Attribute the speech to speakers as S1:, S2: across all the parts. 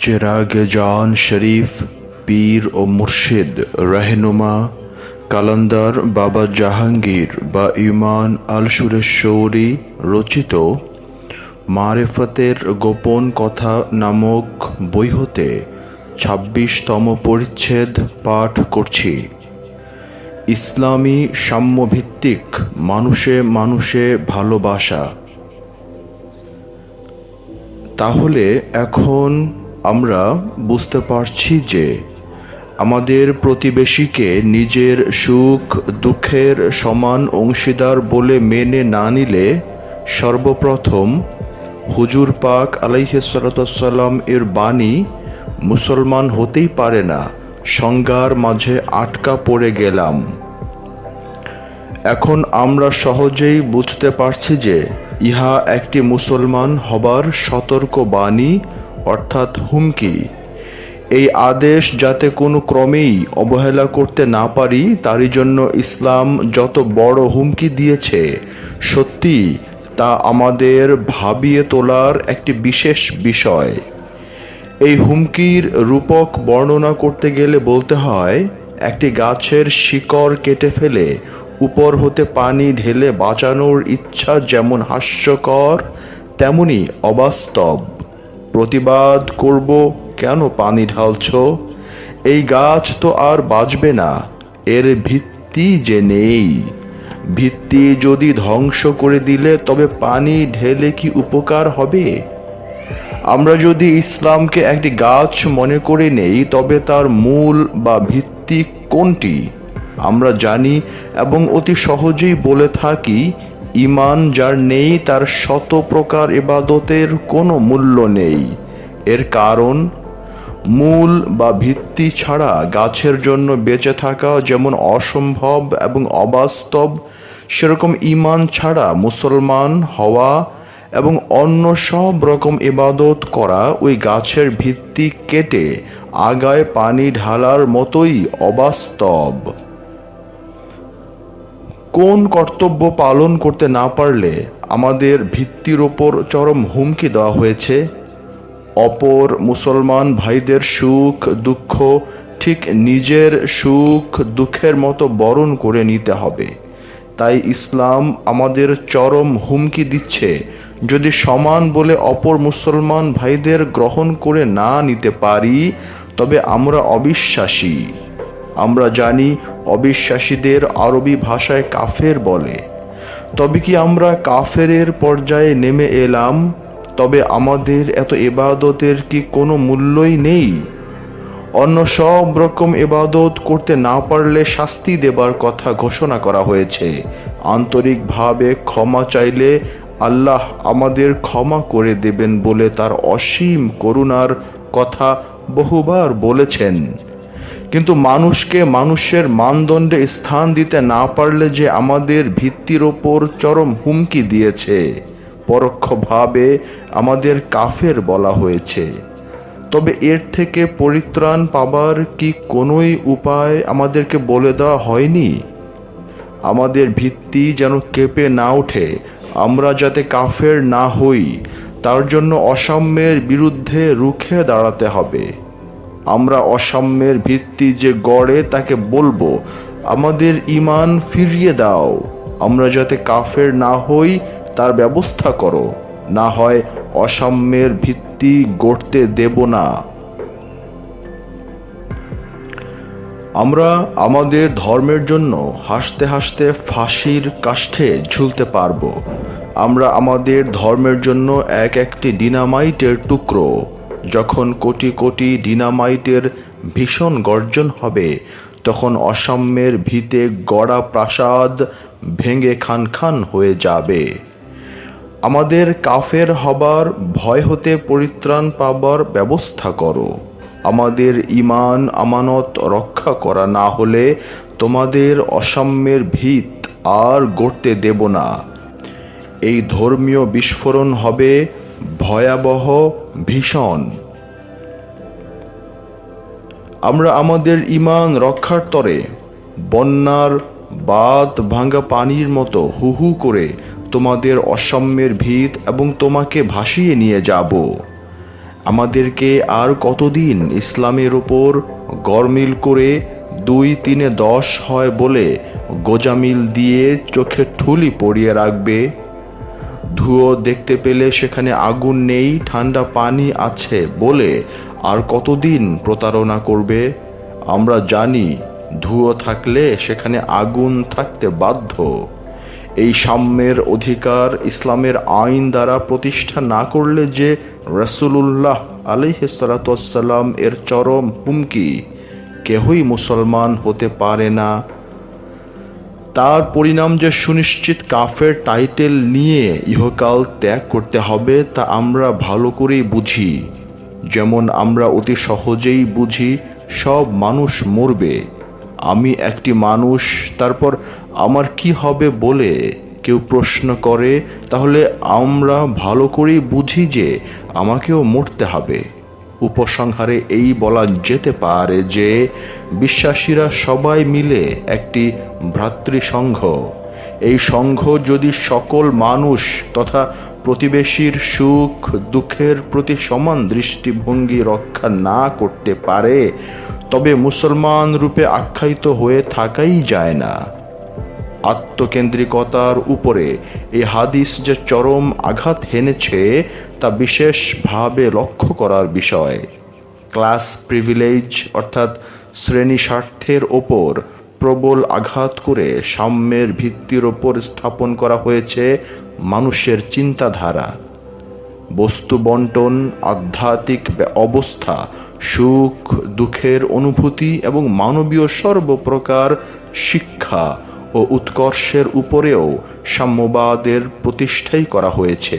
S1: চেরাগে জান শরীফ পীর ও মুর্শিদ রহনুমা কালান্দার বাবা জাহাঙ্গীর বা ইমান আল সুরেশ্বরী রচিত মারেফতের গোপন কথা নামক বই হতে ২৬তম পরিচ্ছেদ পাঠ করছি। ইসলামী সাম্যভিত্তিক মানুষে মানুষে ভালোবাসা। তাহলে এখন আমরা বুঝতে পারছি যে আমাদের প্রতিবেশীকে নিজের সুখ দুঃখের সমান অংশীদার বলে মেনে না নিলে সর্বপ্রথম হুজুর পাক আলাইহিসসালাম এর বাণী মুসলমান হতেই পারে না সংজ্ঞার মাঝে আটকা পড়ে গেলাম। এখন আমরা সহজেই বুঝতে পারছি যে ইহা একটি মুসলমান হবার সতর্ক বাণী অর্থাৎ হুমকি। এই আদেশ যাতে কোনো ক্রমেই অবহেলা করতে না পারি তারই জন্য ইসলাম যত বড় হুমকি দিয়েছে, সত্যি তা আমাদের ভাবিয়ে তোলার একটি বিশেষ বিষয়। এই হুমকির রূপক বর্ণনা করতে গেলে বলতে হয়, একটি গাছের শিকড় কেটে ফেলে উপর হতে পানি ঢেলে বাঁচানোর ইচ্ছা যেমন হাস্যকর তেমনি অবাস্তব। প্রতিবাদ করব, কেন পানি ঢালছ? এই গাছ তো আর বাঁচবে না, এর ভিত্তি যে নেই। ভিত্তি যদি ধ্বংস করে দিলে তবে পানি ঢেলে কি উপকার হবে? আমরা যদি ইসলামকে একটি গাছ মনে করে নেই তবে তার মূল বা ভিত্তি কোনটি আমরা জানি এবং অতি সহজেই বলে থাকি, ঈমান যার নেই তার শত প্রকার ইবাদতের কোনো মূল্য নেই। এর কারণ, মূল বা ভিত্তি ছাড়া গাছের জন্য বেঁচে থাকা যেমন অসম্ভব এবং অবাস্তব, সেরকম ঈমান ছাড়া মুসলমান হওয়া এবং অন্য সব রকম ইবাদত করা ওই গাছের ভিত্তি কেটে আগায় পানি ঢালার মতোই অবাস্তব। কোন কর্তব্য পালন করতে না পারলে আমাদের ভিত্তির ওপর চরম হুমকি দেওয়া হয়েছে? অপর মুসলমান ভাইদের সুখ দুঃখ ঠিক নিজের সুখ দুঃখের মতো বরণ করে নিতে হবে। তাই ইসলাম আমাদের চরম হুমকি দিচ্ছে, যদি সমান বলে অপর মুসলমান ভাইদের গ্রহণ করে না নিতে পারি তবে আমরা অবিশ্বাসী। আমরা জানি অবিশ্বাসীদের আরবি ভাষায় কাফের বলে। তবে কি আমরা কাফেরের পর্যায়ে নেমে এলাম? তবে আমাদের এত ইবাদতের কি কোনো মূল্যই নেই? অন্য সব রকম ইবাদত করতে না পারলে শাস্তি দেবার কথা ঘোষণা করা হয়েছে। আন্তরিকভাবে ক্ষমা চাইলে আল্লাহ আমাদের ক্ষমা করে দেবেন বলে তার অসীম করুণার কথা বহুবার বলেছেন। কিন্তু মানুষকে মানুষের মানদণ্ডে স্থান দিতে না পারলে যে আমাদের ভিত্তির ওপর চরম হুমকি দিয়েছে, পরোক্ষভাবে আমাদের কাফের বলা হয়েছে। তবে এর থেকে পরিত্রাণ পাবার কি কোনোই উপায় আমাদেরকে বলে দেওয়া হয়নি? আমাদের ভিত্তি যেন কেঁপে না ওঠে, আমরা যাতে কাফের না হই, তার জন্য অসাম্যের বিরুদ্ধে রুখে দাঁড়াতে হবে। আমরা অসাম্যের ভিত্তি যে গড়ে তাকে বলবো, আমাদের ঈমান ফিরিয়ে দাও। আমরা যাতে কাফের না হই তার ব্যবস্থা করো, না হয় অসাম্যের ভিত্তি গড়তে দেব না। আমরা আমাদের ধর্মের জন্য হাসতে হাসতে ফাঁসির কাষ্ঠে ঝুলতে পারবো। আমরা আমাদের ধর্মের জন্য এক একটি ডিনামাইটের টুকরো। যখন কোটি কোটি ডিনামাইটের ভীষণ গর্জন হবে, তখন অসাম্যের ভিতে গড়া প্রাসাদ ভেঙে খান খান হয়ে যাবে। আমাদের কাফের হবার ভয় হতে পরিত্রাণ পাবার ব্যবস্থা করো। আমাদের ঈমান আমানত রক্ষা করা না হলে তোমাদের অসাম্যের ভিত আর গড়তে দেব না। এই ধর্মীয় বিস্ফোরণ হবে ভয়াবহ, ভীষণ। আমরা আমাদের ঈমান রক্ষার তরে বন্যার বাঁধ ভাঙা পানির মতো হু হু করে তোমাদের অসাম্যের ভিত এবং তোমাকে ভাসিয়ে নিয়ে যাব। আমাদেরকে আর কতদিন ইসলামের উপর গরমিল করে 2-3-10 হয় বলে গোজামিল দিয়ে চোখে ঠুলি পরিয়ে রাখবে? ধুয়ো দেখতে পেলে সেখানে আগুন নেই, ঠান্ডা পানি আছে বলে আর কতদিন প্রতারণা করবে? আমরা জানি ধুয়ো থাকলে সেখানে আগুন থাকতে বাধ্য। এই সাম্যের অধিকার ইসলামের আইন দ্বারা প্রতিষ্ঠা না করলে যে রাসূলুল্লাহ আলাইহিস সালাতু ওয়াস সালাম এর চরম হুমকি, কেহই মুসলমান হতে পারে না। তার পরিণাম যে সুনিশ্চিত কাফের টাইটেল নিয়ে ইহকাল ত্যাগ করতে হবে তা আমরা ভালো করেই বুঝি। যেমন আমরা অতি সহজেই বুঝি সব মানুষ মরবে, আমি একটি মানুষ, তারপর আমার কি হবে বলে কেউ প্রশ্ন করে, তাহলে আমরা ভালো করেই বুঝি যে আমাকেও মরতে হবে। উপসংহারে এই বলা যেতে পারে যে বিশ্বাসীরা সবাই মিলে একটি ভ্রাতৃসংঘ। এই সংঘ যদি সকল মানুষ তথা প্রতিবেশীর সুখ দুঃখের প্রতি সমান দৃষ্টিভঙ্গি রক্ষা না করতে পারে তবে মুসলমান রূপে আখ্যায়িত হয়ে থাকাই যায় না। আত্মকেন্দ্রিকতার উপরে এই হাদিস যে চরম আঘাত হেনেছে তা বিশেষভাবে লক্ষ্য করার বিষয়। ক্লাস প্রিভিলেজ অর্থাৎ শ্রেণী স্বার্থের ওপর প্রবল আঘাত করে সাম্যের ভিত্তির ওপর স্থাপন করা হয়েছে মানুষের চিন্তাধারা, বস্তু বন্টন, আধ্যাত্মিক অবস্থা, সুখ দুঃখের অনুভূতি এবং মানবীয় সর্বপ্রকার শিক্ষা ও উৎকর্ষের উপরেও সাম্যবাদের প্রতিষ্ঠাই করা হয়েছে।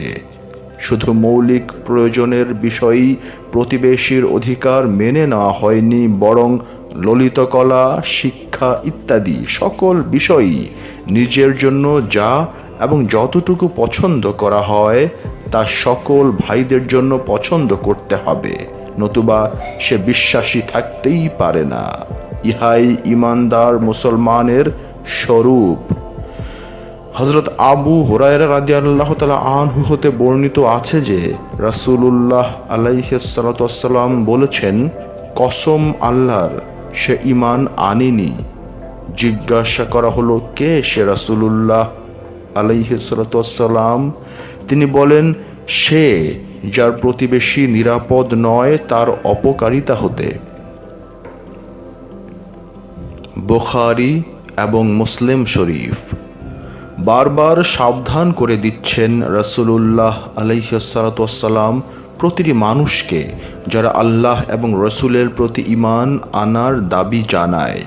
S1: শুধু মৌলিক প্রয়োজনের বিষয়ই প্রতিবেশীর অধিকার মেনে নেওয়া হয়নি, বরং ললিতকলা, শিক্ষা ইত্যাদি সকল বিষয়ই নিজের জন্য যা এবং যতটুকু পছন্দ করা হয় তা সকল ভাইদের জন্য পছন্দ করতে হবে, নতুবা সে বিশ্বাসী থাকতেই পারে না। ইহাই ইমানদার মুসলমানের স্বরূপ। হযরত আবু হুরায়রা রাদিয়াল্লাহু তাআলা আনহু হতে বর্ণিত আছে যে রাসূলুল্লাহ আলাইহিস সালাতু ওয়াস সালাম বলেছেন, কসম আল্লাহর, সে ঈমান আনেনি। জিজ্ঞাসা করা হলো, কে সে রাসূলুল্লাহ আলাইহিস সালাতু ওয়াস সালাম? তিনি বলেন, সে যার প্রতিবেশী নিরাপদ নয় তার অপকারিতা হতে। বুখারী এবং মুসলিম শরীফ। বারবার সাবধান করে দিচ্ছেন রাসূলুল্লাহ আলাইহিস সালাতু ওয়াস সালাম প্রতিটি মানুষকে যারা আল্লাহ এবং রসুলের প্রতি ঈমান আনার দাবি জানায়।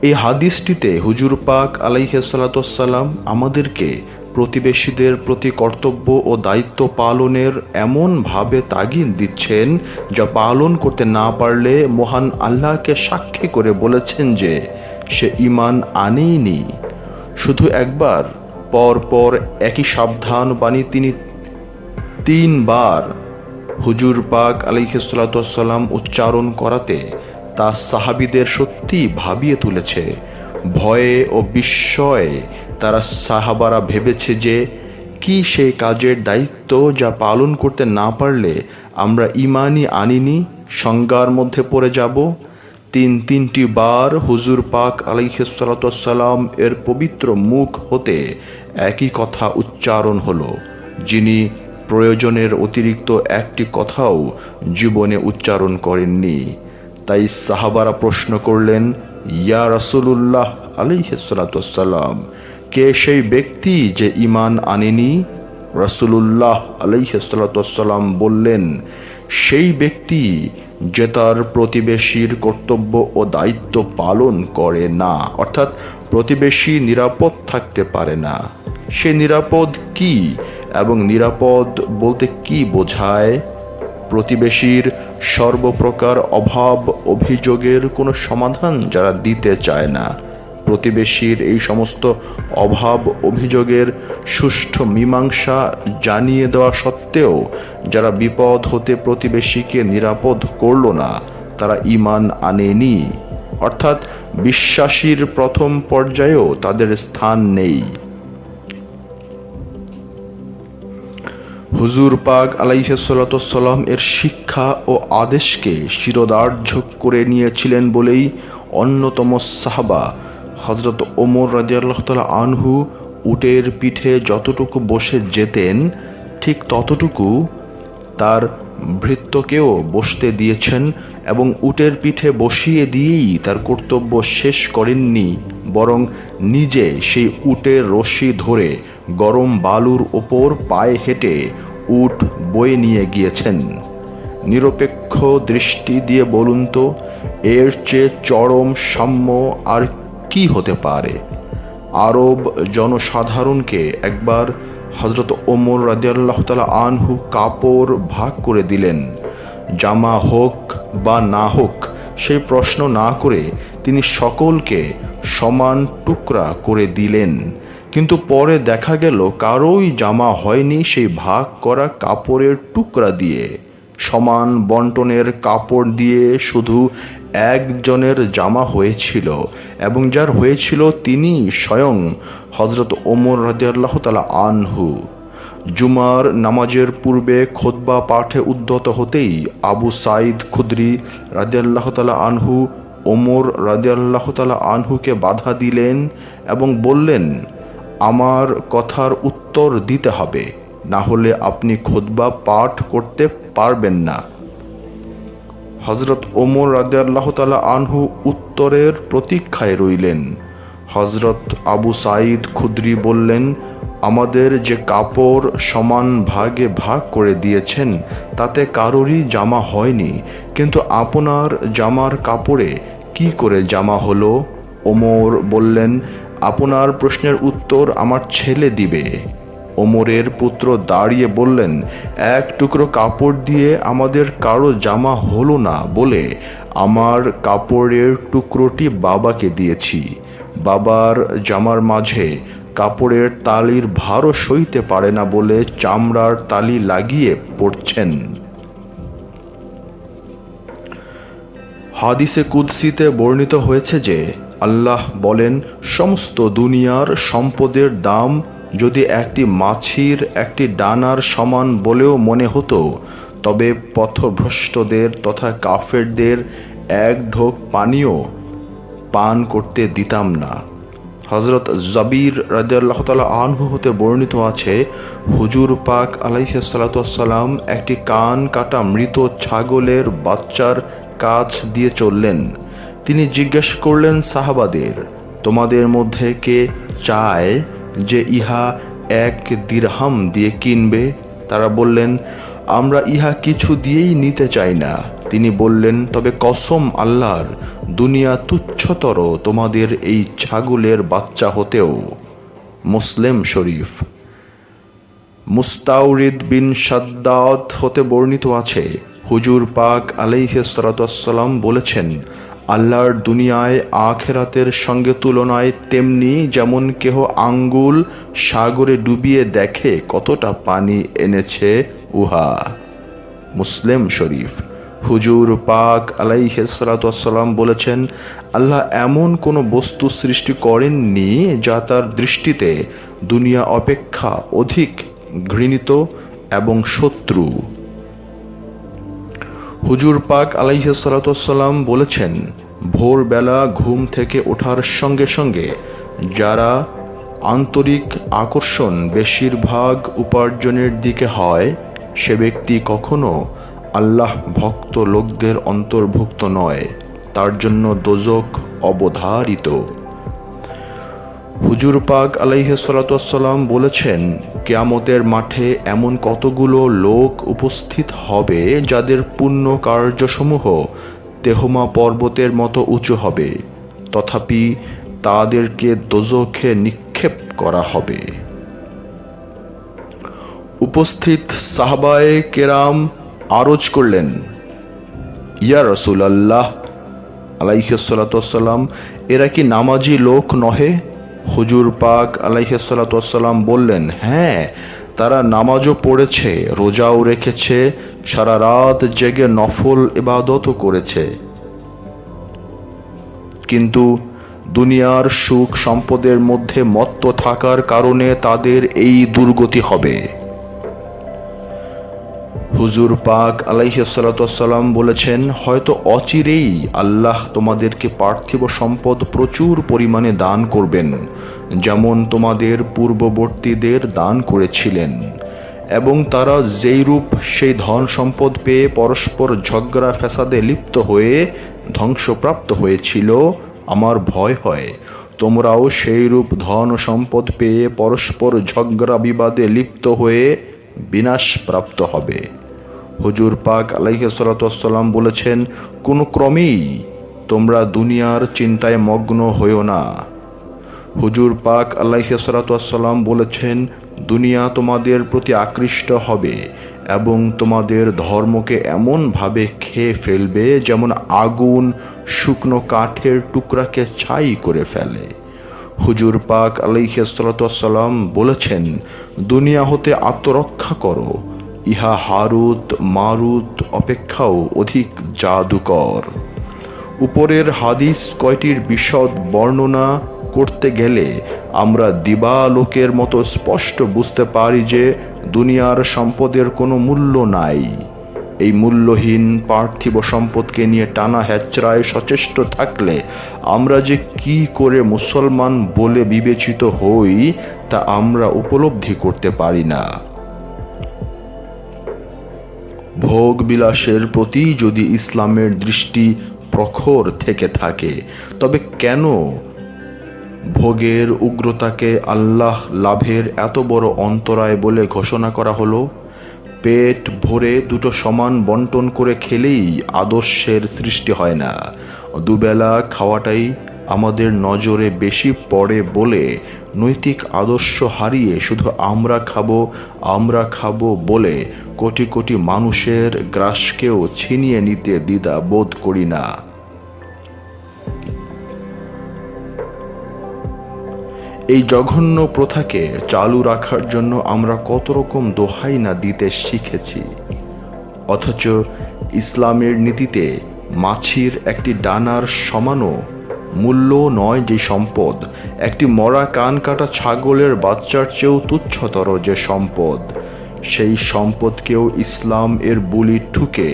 S1: এই হাদিসটিতে হুজুর পাক আলাইহিস সালাতু ওয়াস সালাম আমাদেরকে প্রতিবেশীদের প্রতি কর্তব্য ও দায়িত্ব পালনের এমনভাবে তাগিদ দিচ্ছেন যা পালন করতে না পারলে মহান আল্লাহকে সাক্ষী করে বলেছেন যে সে ঈমান আনেইনি। শুধু একবার, পরপর একই সাবধান বাণী তিনি 3 বার হুজুর পাক আলাইহিস সালাতু ওয়াস সালাম উচ্চারণ করাতে তা সাহাবীদের সত্যি ভাবিয়ে তুলেছে। ভয়ে ও বিস্ময়ে তারা সাহাবারা ভেবেছে যে কি সেই কাজের দায়িত্ব যা পালন করতে না পারলে আমরা ঈমানই আনিনি সংজ্ঞার মধ্যে পড়ে যাব। 3টি বার হুজুর পাক আলাইহিস সালাতু ওয়াস সালাম এর পবিত্র মুখ হতে একই কথা উচ্চারণ হলো, যিনি প্রয়োজনের অতিরিক্ত একটি কথাও জীবনে উচ্চারণ করেননি। তাই সাহাবারা প্রশ্ন করলেন, ইয়া রাসূলুল্লাহ আলাইহিস সালাতু ওয়াস সালাম, কে সেই ব্যক্তি যে ঈমান আনেনি? রাসূলুল্লাহ আলাইহিস সালাতু ওয়াস সালাম বললেন, সেই ব্যক্তি যে তার প্রতিবেশীর কর্তব্য ও দায়িত্ব পালন করে না, অর্থাৎ প্রতিবেশী নিরাপদ থাকতে পারে না। সে নিরাপদ কি এবং নিরাপদ বলতে কি বোঝায়? প্রতিবেশীর সর্বপ্রকার অভাব অভিযোগের কোনো সমাধান যারা দিতে চায় না, প্রতিবেশীর এই সমস্ত অভাব অভিযোগের সুষ্ঠু মীমাংসা জানিয়ে দেওয়া সত্ত্বেও যারা বিপদ হতে প্রতিবেশীকে নিরাপদ করল না, তারা ঈমান আনেনি, অর্থাৎ বিশ্বাসীর প্রথম পর্যায়েও তাদের স্থান নেই। হুজুর পাক আলাইহিসসালাম এর শিক্ষা ও আদেশকে শিরোধার্য করে নিয়েছিলেন বলেই অন্যতম সাহাবা হযরত ওমর রাদিয়াল্লাহু তাআলা আনহু উটের পিঠে যতটুকু বসে যেতেন ঠিক ততটুকু তার ভৃত্যকেও বসতে দিয়েছেন এবং উটের পিঠে বসিয়ে দিয়েই তার কর্তব্য শেষ করেননি, বরং নিজে সেই উটের রশি ধরে গরম বালুর ওপর পায়ে হেঁটে উট বয়ে নিয়ে গিয়েছেন। নিরপেক্ষ দৃষ্টি দিয়ে বলুন তো, এর চেয়ে চরম সাম্য আর কি হতে পারে? আরব জনসাধারণকে একবার হযরত ওমর রাদিয়াল্লাহু তাআলা আনহু কাপড় ভাগ করে দিলেন। জামা হোক বা না হোক সেই প্রশ্ন না করে তিনি সকলকে সমান টুকরা করে দিলেন। কিন্তু পরে দেখা গেল কারোই জামা হয়নি সেই ভাগ করা কাপড়ের টুকরা দিয়ে। সমান বন্টনের কাপড় দিয়ে শুধু একজনের জামা হয়েছিল, এবং যার হয়েছিল তিনি স্বয়ং হযরত ওমর রাদিয়াল্লাহু তাআলা আনহু। জুমার নামাজের পূর্বে খুতবা পাঠে উদ্যত হতেই আবু সাঈদ খুদরি রাদিয়াল্লাহু তাআলা আনহু ওমর রাদিয়াল্লাহু তাআলা আনহুকে বাধা দিলেন এবং বললেন, আমার কথার উত্তর দিতে হবে, না হলে আপনি খুতবা পাঠ করতে পারবেন না। হযরত ওমর রাদিয়াল্লাহু তাআলা আনহু উত্তরের প্রতীক্ষায় রইলেন। হযরত আবু সাঈদ খুদরি বললেন, আমাদের যে কাপড় সমান ভাগে ভাগ করে দিয়েছেন তাতে কারোরই জামা হয়নি, কিন্তু আপনার জামার কাপড়ে কি করে জামা হলো? ওমর বললেন, আপনার প্রশ্নের উত্তর আমার ছেলে দিবে। ওমরের পুত্র দাঁড়িয়ে বললেন, এক টুকরো কাপড় দিয়ে আমাদের কারো জামা হলো না বলে আমার কাপড়ের টুকরোটি বাবাকে দিয়েছি। বাবার জামার মাঝে কাপড়ের তালির ভারও সইতে পারে না বলে চামড়ার তালি লাগিয়ে পড়ছেন। হাদিসে কুদসিতে বর্ণিত হয়েছে যে আল্লাহ বলেন, সমস্ত দুনিয়ার সম্পদের দাম যদি একটি মাছির একটি ডানার সমান বলেও মনে হতো, তবে পথভ্রষ্টদের তথা কাফেরদের এক ঢোক পানিও পান করতে দিতাম না। হযরত জাবির রাদিয়াল্লাহু তাআলা আনহু হতে বর্ণিত আছে, হুজুর পাক আলাইহিসসালাম একটি কান কাটা মৃত ছাগলের বাচ্চার কাছ দিয়ে চললেন। তিনি জিজ্ঞেস করলেন সাহাবাদের, তোমাদের মধ্যে কে চায় যে ইহা 1 দিরহাম দিয়ে কিনবে? তারা বললেন, আমরা ইহা কিছু দিয়েই নিতে চাই না। তিনি বললেন, তবে কসম আল্লাহর, দুনিয়া তুচ্ছতর তোমাদের এই ছাগলের বাচ্চা হতেও। মুসলিম শরীফ। মুস্তাউরিদ বিন শাদ্দাদ হতে বর্ণিত আছে, হুজুর পাক আলাইহিসসালাম বলেছেন, আল্লাহর দুনিয়ায় আখেরাতের সঙ্গে তুলনায় তেমনি যেমন কেহ আঙ্গুল সাগরে ডুবিয়ে দেখে কতটা পানি এনেছে উহা। মুসলিম শরীফ। হুজুর পাক আলাইহিসসালাম বলেছেন, আল্লাহ এমন কোনো বস্তু সৃষ্টি করেননি যা তার দৃষ্টিতে দুনিয়া অপেক্ষা অধিক ঘৃণিত এবং শত্রু। হুজুর পাক আলাইহিসসালাম বলেছেন, ভোরবেলা ঘুম থেকে ওঠার সঙ্গে সঙ্গে যারা আন্তরিক আকর্ষণ বেশিরভাগ উপার্জনের দিকে হয়, সে ব্যক্তি কখনো আল্লাহ ভক্ত লোকদের অন্তর্ভুক্ত নয়, তার জন্য দোজখ অবধারিত। হুজুর পাক আলাইহিসসালাম বলেছেন, কিয়ামতের মাঠে এমন কতগুলো লোক উপস্থিত হবে যাদের পুণ্য কার্যসমূহ তেহমা পর্বতের মতো উঁচু হবে, তথাপি তাদেরকে দোজখে নিক্ষেপ করা হবে। উপস্থিত সাহাবায়ে কেরাম আরজ করলেন, ইয়া রাসূলুল্লাহ আলাইহিসসালাম, এরা কি নামাজি লোক নহে? হুজুর পাক আলাইহিসসালাম বললেন, হ্যাঁ, তারা নামাজও পড়েছে, রোজাও রেখেছে, সারা রাত জেগে নফল ইবাদতও করেছে, কিন্তু দুনিয়ার সুখ সম্পদের মধ্যে মত্ত থাকার কারণে তাদের এই দুর্গতি হবে। হুজুর পাক আলাইহিসসালাম বলেছেন, হয়তো অচিরেই আল্লাহ তোমাদেরকে পার্থিব সম্পদ প্রচুর পরিমাণে দান করবেন, যেমন তোমাদের পূর্ববর্তীদের দান করেছিলেন, এবং তারা যেই রূপ সেই ধন সম্পদ পেয়ে পরস্পর ঝগড়া ফ্যাসাদে লিপ্ত হয়ে ধ্বংসপ্রাপ্ত হয়েছিল, আমার ভয় হয় তোমরাও সেই রূপ ধন সম্পদ পেয়ে পরস্পর ঝগড়া বিবাদে লিপ্ত হয়ে বিনাশপ্রাপ্ত হবে। হুজুর পাক আলাইহিসসালাম বলেছেন, কোনো ক্রমেই তোমরা দুনিয়ার চিন্তায় মগ্ন হইও না। হুজুর পাক আলাইহিসসালাম বলেছেন, দুনিয়া তোমাদের প্রতি আকৃষ্ট হবে এবং তোমাদের ধর্মকে এমনভাবে খেয়ে ফেলবে যেমন আগুন শুকনো কাঠের টুকরাকে ছাই করে ফেলে। হুজুর পাক আলাইহিসসালাম বলেছেন, দুনিয়া হতে আত্মরক্ষা করো, ইহা হারুত মারুত অপেক্ষাও অধিক জাদুকর। উপরের হাদিস কয়টির বিশদ বর্ণনা করতে গেলে আমরা দিবালোকের মতো স্পষ্ট বুঝতে পারি যে দুনিয়ার সম্পদের কোনো মূল্য নাই। এই মূল্যহীন পার্থিব সম্পদকে নিয়ে টানা হেচড়ায় সচেষ্ট থাকলে আমরা যে কি করে মুসলমান বলে বিবেচিত হই তা আমরা উপলব্ধি করতে পারি না। ভোগ বিলাসের প্রতি যদি ইসলামের দৃষ্টি প্রখর থেকে থাকে, তবে কেন ভোগের উগ্রতাকে আল্লাহ লাভের এত বড় অন্তরায় বলে ঘোষণা করা হলো? পেট ভরে দুটো সমান বন্টন করে খেলেই আদর্শের সৃষ্টি হয় না। দুবেলা খাওয়াটাই আমাদের নজরে বেশি পড়ে বলে নৈতিক আদর্শ হারিয়ে শুধু আমরা খাবো বলে কোটি কোটি মানুষের গ্রাসকেও ছিনিয়ে নিতে দ্বিধা বোধ করি না। এই জঘন্য প্রথাকে চালু রাখার জন্য আমরা কত রকম দোহাই না দিতে শিখেছি, অথচ ইসলামের নীতিতে মাছির একটি ডানার সমানও মূল্য নয় যে সম্পদ, একটি মরা কান কাটা ছাগলের বাচ্চার চেয়েও তুচ্ছতর যে সম্পদ, সেই সম্পদকেও ইসলাম এর বুলি ঠুকে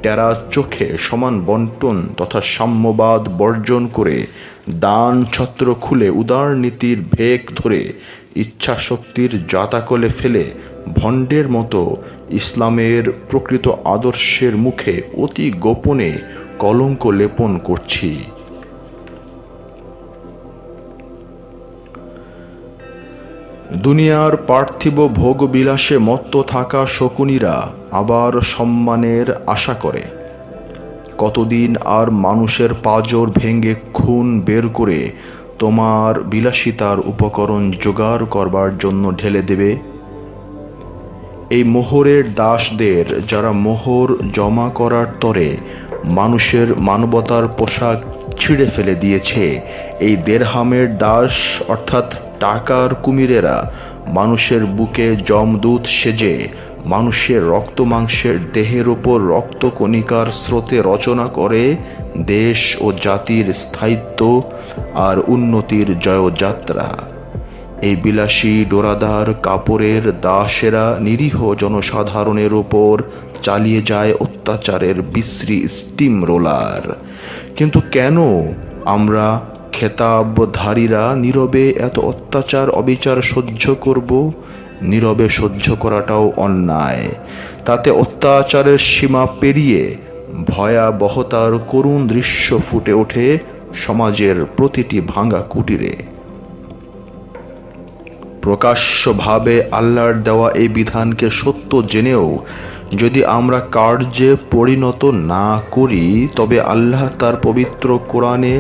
S1: টেরা চোখে সমান বন্টন তথা সাম্যবাদ বর্জন করে দান ছত্র খুলে উদারনীতির ভেক ধরে ইচ্ছা শক্তির জাতাকলে ফেলে ভণ্ডের মতো ইসলামের প্রকৃত আদর্শের মুখে অতি গোপনে কলঙ্ক লেপন করছি। দুনিয়ার পার্থিব ভোগবিলাসে মত্ত থাকা শকুনিরা আবার সম্মানের আশা করে। কতদিন আর মানুষের পাঁজর ভেঙে খুন বের করে তোমার বিলাসিতার উপকরণ জোগাড় করবার জন্য ঢেলে দেবে? এই মোহরের দাসদের যারা মোহর জমা করার তরে মানুষের মানবতার পোশাক ছিঁড়ে ফেলে দিয়েছে, এই দেড়হামের দাস অর্থাৎ টাকার কুমিরেরা মানুষের বুকে যমদূত সেজে মানুষের রক্ত মাংসের দেহের ওপর রক্তকণিকার স্রোতে রচনা করে দেশ ও জাতির স্থায়িত্ব আর উন্নতির জয়যাত্রা। এই বিলাসী ডোরাদার কাপড়ের দাসেরা নিরীহ জনসাধারণের ওপর চালিয়ে যায় অত্যাচারের বিশ্রী স্টিম রোলার। কিন্তু কেন আমরা খেতাবধারীরা নীরবে এত অত্যাচার অবিচার সহ্য করব? নীরবে সহ্য করাটাও অন্যায়। তাতে অত্যাচারের সীমা পেরিয়ে ভয়াবহতার করুণ দৃশ্য ফুটে ওঠে সমাজের প্রতিটি ভাঙা কুটিরে। প্রকাশ্যভাবে আল্লাহর দেওয়া এই বিধানকে সত্য জেনেও যদি আমরা কার্যে পরিণত না করি, তবে আল্লাহ তার পবিত্র কোরআনে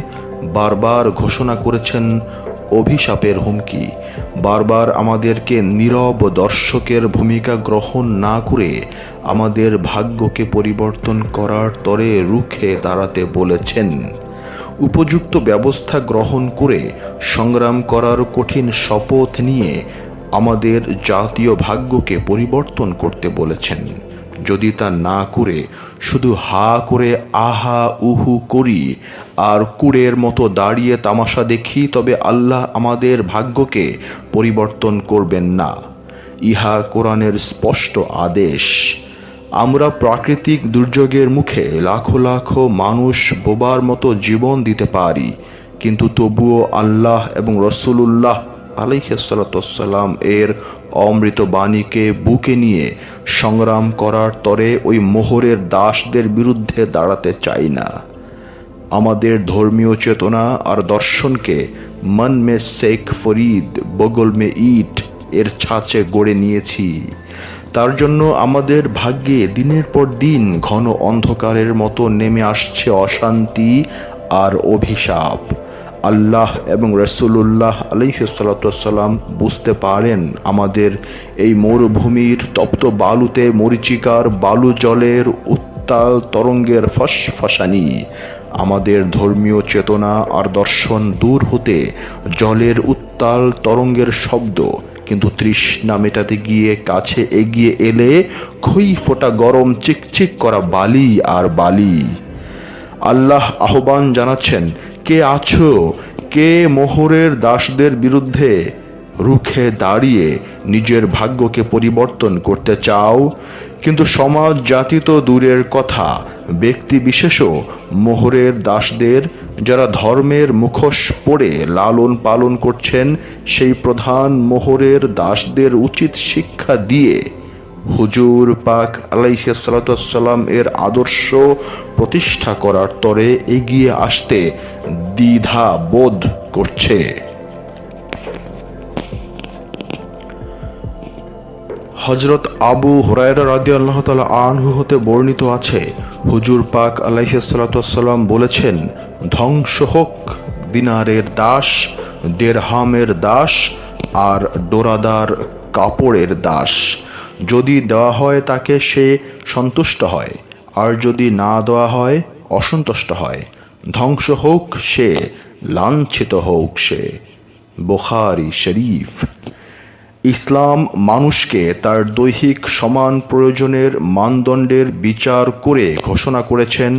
S1: বারবার ঘোষণা করেছেন অভিশাপের হুমকি। বারবার আমাদেরকে নীরব দর্শকের ভূমিকা গ্রহণ না করে আমাদের ভাগ্যকে পরিবর্তন করার তরে রুখে দাঁড়াতে বলেছেন। উপযুক্ত ব্যবস্থা গ্রহণ করে সংগ্রাম করার কঠিন শপথ নিয়ে আমাদের জাতীয় ভাগ্যকে পরিবর্তন করতে বলেছেন। যদি তা না করে শুধু হা করে আহা উহু করি আর কুড়ের মতো দাঁড়িয়ে তামাশা দেখি, তবে আল্লাহ আমাদের ভাগ্যকে পরিবর্তন করবেন না। ইহা কোরআনের স্পষ্ট আদেশ। আমরা প্রাকৃতিক দুর্যোগের মুখে লাখো লাখো মানুষ বোবার মতো জীবন দিতে পারি, কিন্তু তবুও আল্লাহ এবং রসুলুল্লাহ আলাইহিসসালাম এর অমৃত বাণীকে বুকে নিয়ে সংগ্রাম করার তরে ওই মোহরের দাসদের বিরুদ্ধে দাঁড়াতে চাই না। আমাদের ধর্মীয় চেতনা আর দর্শনকে মন মে শেখ ফরিদ বগল মে ইট এর ছাঁচে গড়ে নিয়েছি। তার জন্য আমাদের ভাগ্যে দিনের পর দিন ঘন অন্ধকারের মতো নেমে আসছে অশান্তি আর অভিশাপ। আল্লাহ এবং রসুলুল্লাহ আলাইহিসসালাম বুঝতে পারেন আমাদের এই মরুভূমির তপ্ত বালুতে মরিচিকার বালু জলের উত্তাল তরঙ্গের ফসফসানি। আমাদের ধর্মীয় চেতনা আর দর্শন দূর হতে জলের উত্তাল তরঙ্গের শব্দ, কিন্তু তৃষ্ণা মেটাতে গিয়ে কাছে এগিয়ে এলে খই ফোটা গরম চিকচিক করা বালি আর বালি। আল্লাহ আহ্বান জানাচ্ছেন, কে আছো? কে মোহরের দাসদের বিরুদ্ধে রুখে দাঁড়িয়ে নিজের ভাগ্যকে পরিবর্তন করতে চাও? কিন্তু সমাজ জাতি তো দূরের কথা, ব্যক্তি বিশেষও মোহরের দাসদের যারা ধর্মের মুখোশ পরে লালন পালন করছেন, সেই প্রধান মোহরের দাসদের উচিত শিক্ষা দিয়ে হুজুর পাক আলাইহিসসালাম এর আদর্শ প্রতিষ্ঠা করার তরে এগিয়ে আসতে দ্বিধা বোধ করছে। হযরত আবু হুরায়রা রাদিয়াল্লাহু তাআলা আনহু হতে বর্ণিত আছে, হুজুর পাক আলাইহিসসালাম বলেছেন, ধ্বংস হোক দিনারের দাস, দিরহামের দাস আর ডোরাদার কাপড়ের দাস। যদি দেওয়া হয় তাকে সে সন্তুষ্ট হয়, আর যদি না দেওয়া হয় অসন্তুষ্ট হয়। ধ্বংস হোক সে, লাঞ্ছিত হোক সে। বুখারী শরীফ। ইসলাম মানুষকে তার দৈহিক সমান প্রয়োজনের মানদণ্ডের বিচার করে ঘোষণা করেছেন,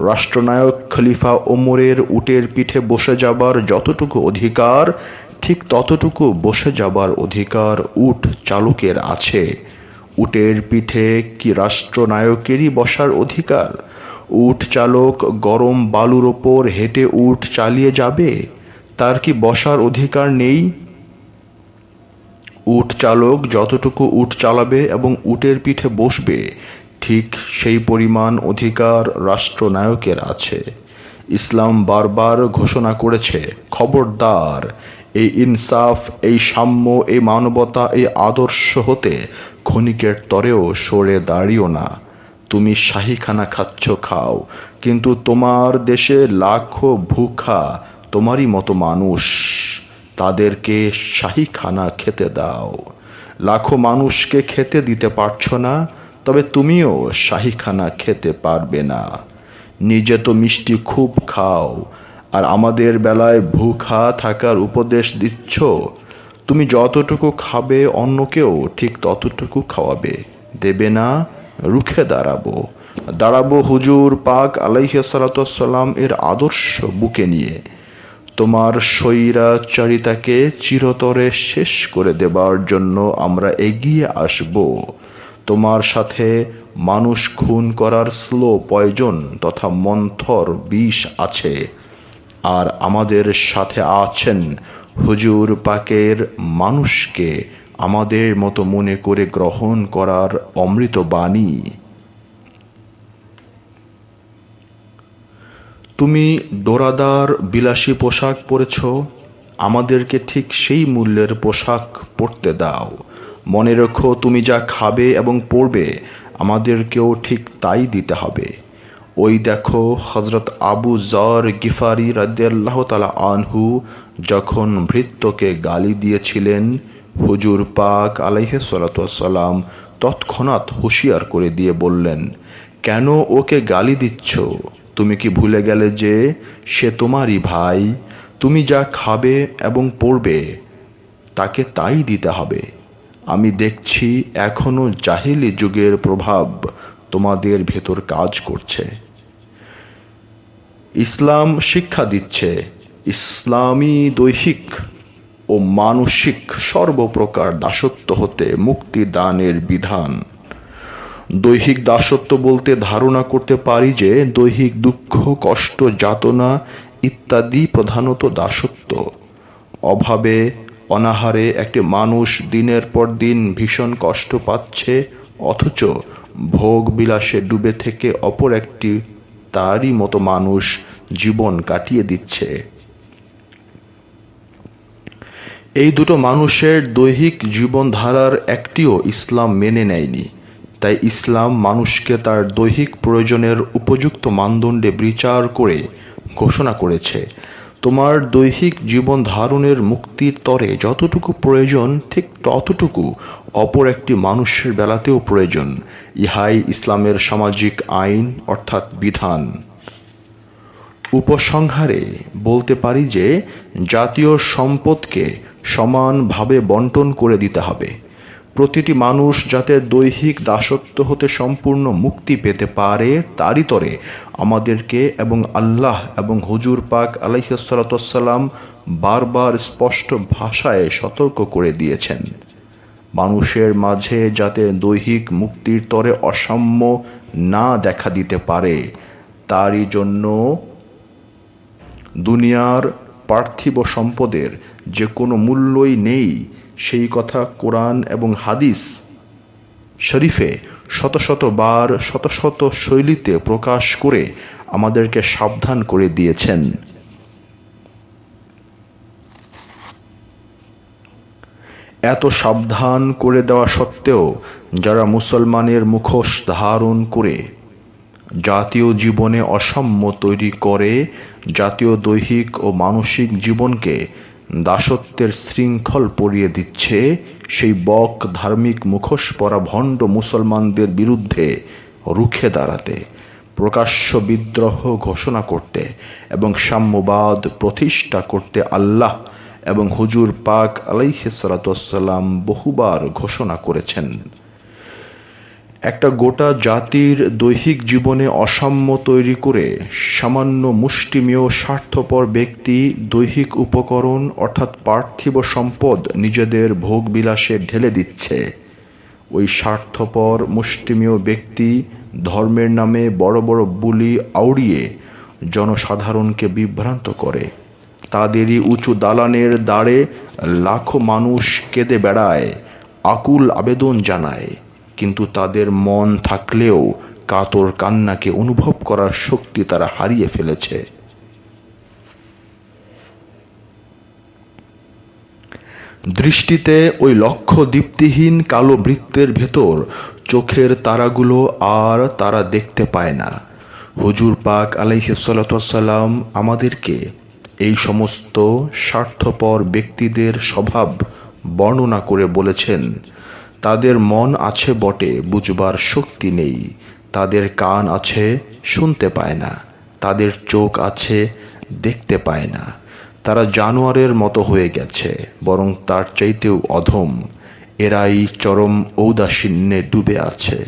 S1: রাষ্ট্রনায়ক খলিফা ওমরের উটের পিঠে বসে যাবার যতটুকু অধিকার, ঠিক ততটুকু বসে যাবার অধিকার উট চালকের আছে। উটের পিঠে কি রাষ্ট্রনায়কেরই বসার অধিকার? উট চালক গরম বালুর ওপর হেঁটে উট চালিয়ে যাবে, তার কি বসার অধিকার নেই? উট চালক যতটুকু উট চালাবে এবং উটের পিঠে বসবে, ঠিক সেই পরিমাণ অধিকার রাষ্ট্রনায়কের আছে। ইসলাম বারবার ঘোষণা করেছে, খবরদার, এই ইনসাফ, এই সাম্য, এই মানবতা, এই আদর্শ হতে ক্ষণিকের তরেও সরে দাঁড়িও না। তুমি শাহীখানা খাচ্ছ খাও, কিন্তু তোমার দেশে লাখো ভুখা তোমারই মতো মানুষ, তাদেরকে শাহীখানা খেতে দাও। লাখো মানুষকে খেতে দিতে পারছো না, তবে তুমিও শাহীখানা খেতে পারবে না। নিজে তো মিষ্টি খুব খাও, আর আমাদের বেলায় ভুখা থাকার উপদেশ দিচ্ছ। তুমি যতটুকু খাবে অন্যকেও ঠিক ততটুকু খাওয়াবে, দেবে না? রুখে দাঁড়াবো হুজুর পাক আলাইহিসসালাম এর আদর্শ বুকে নিয়ে। তোমার স্বৈরাচারিতাকে চিরতরে শেষ করে দেবার জন্য আমরা এগিয়ে আসব। তোমার সাথে মানুষ খুন করার স্লো পয়জন তথা মন্থর বিষ আছে, আর আমাদের সাথে আছেন হুজুর পাকের মানুষকে আমাদের মতো মনে করে গ্রহণ করার অমৃত বাণী। তুমি ডোরাদার বিলাসী পোশাক পরেছ, আমাদেরকে ঠিক সেই মূল্যের পোশাক পরতে দাও। মনে রেখো, তুমি যা খাবে এবং পরবে আমাদেরকেও ঠিক তাই দিতে হবে। ওই দেখো, হযরত আবু যর গিফারি রাদিয়াল্লাহু তাআলা আনহু যখন ভৃত্যকে গালি দিয়েছিলেন, হুজুর পাক আলাইহিসসালাম তৎক্ষণাৎ হুঁশিয়ার করে দিয়ে বললেন, কেন ওকে গালি দিচ্ছ? তুমি কি ভুলে গেলে যে সে তোমারই ভাই? তুমি যা খাবে এবং পরবে তাকে তাই দিতে হবে। আমি দেখছি এখনো জাহেলি যুগের প্রভাব তোমাদের ভেতর কাজ করছে। ইসলাম শিক্ষা দিচ্ছে, ইসলামী দৈহিক ও মানসিক সর্বপ্রকার দাসত্ব হতে মুক্তি দানের বিধান। দৈহিক দাসত্ব বলতে ধারণা করতে পারি যে দৈহিক দুঃখ, কষ্ট, যাতনা ইত্যাদি প্রধানত দাসত্ব। অভাবে অনাহারে একটি মানুষ দিনের পর দিন ভীষণ কষ্ট পাচ্ছে, অথচ ভোগ বিলাসে ডুবে থেকে অপর একটি তারই মতো মানুষ জীবন কাটিয়ে দিচ্ছে। এই দুটো মানুষের দৈহিক জীবনধারার একটিও ইসলাম মেনে নেয়নি। তাই ইসলাম মানুষকে তার দৈহিক প্রয়োজনের উপযুক্ত মানদণ্ডে বিচার করে ঘোষণা করেছে, তোমার দৈহিক জীবন ধারণের মুক্তির তরে যতটুকু প্রয়োজন ঠিক ততটুকু অপর একটি মানুষের বেলাতেও প্রয়োজন। ইহাই ইসলামের সামাজিক আইন অর্থাৎ বিধান। উপসংহারে বলতে পারি যে জাতীয় সম্পদকে সমানভাবে বন্টন করে দিতে হবে। প্রতিটি মানুষ যাতে দৈহিক দাসত্ব হতে সম্পূর্ণ মুক্তি পেতে পারে তারই তরে আমাদেরকে এবং আল্লাহ এবং হুজুর পাক আলাইহিস সালাতু ওয়াস সালাম বারবার স্পষ্ট ভাষায় সতর্ক করে দিয়েছেন। মানুষের মাঝে যাতে দৈহিক মুক্তির তরে অসাম্য না দেখা দিতে পারে তারই জন্য দুনিয়ার পার্থিব সম্পদের যে কোনো মূল্যই নেই, সেই কথা কোরআন এবং হাদিস শরীফে শত শত বার শত শত শৈলীতে প্রকাশ করে আমাদেরকে সাবধান করে দিয়েছেন। এত সাবধান করে দেওয়া সত্ত্বেও যারা মুসলমানের মুখোশ ধারণ করে জাতীয় জীবনে অসাম্য তৈরি করে, জাতীয় দৈহিক ও মানসিক জীবনকে দাসত্বের শৃঙ্খল পরিয়ে দিচ্ছে, সেই বক ধার্মিক মুখোশ পরা ভণ্ড মুসলমানদের বিরুদ্ধে রুখে দাঁড়াতে, প্রকাশ্য বিদ্রোহ ঘোষণা করতে এবং সাম্যবাদ প্রতিষ্ঠা করতে আল্লাহ এবং হুজুর পাক আলাইহিস সালাতু ওয়াস সালাম বহুবার ঘোষণা করেছেন। একটা গোটা জাতির দৈহিক জীবনে অসাম্য তৈরি করে সামান্য মুষ্টিমেয় স্বার্থপর ব্যক্তি দৈহিক উপকরণ অর্থাৎ পার্থিব সম্পদ নিজেদের ভোগবিলাসে ঢেলে দিচ্ছে। ওই স্বার্থপর মুষ্টিমেয় ব্যক্তি ধর্মের নামে বড় বড় বুলি আউড়িয়ে জনসাধারণকে বিভ্রান্ত করে। তাদেরই উঁচু দালানের দ্বারে লাখো মানুষ কেঁদে বেড়ায়, আকুল আবেদন জানায়, কিন্তু তাদের মন থাকলেও কাতর কান্নাকে অনুভব করার শক্তি তারা হারিয়ে ফেলেছে। দৃষ্টিতে ওই লক্ষ্য দীপ্তিহীন কালো বৃত্তের ভেতর চোখের তারাগুলো আর তারা দেখতে পায় না। হুজুর পাক আলাইহিস সালাতু ওয়াস সালাম আমাদেরকে এই সমস্ত স্বার্থপর ব্যক্তিদের স্বভাব বর্ণনা করে বলেছেন, তাদের মন আছে বটে, বুঝবার শক্তি নেই। তাদের কান আছে, শুনতে পায় না। তাদের চোখ আছে, দেখতে পায় না। তারা জানোয়ারের মতো হয়ে গেছে, বরং তার চাইতেও অধম। এরাই চরম ঔদাসীন্যে ডুবে আছে।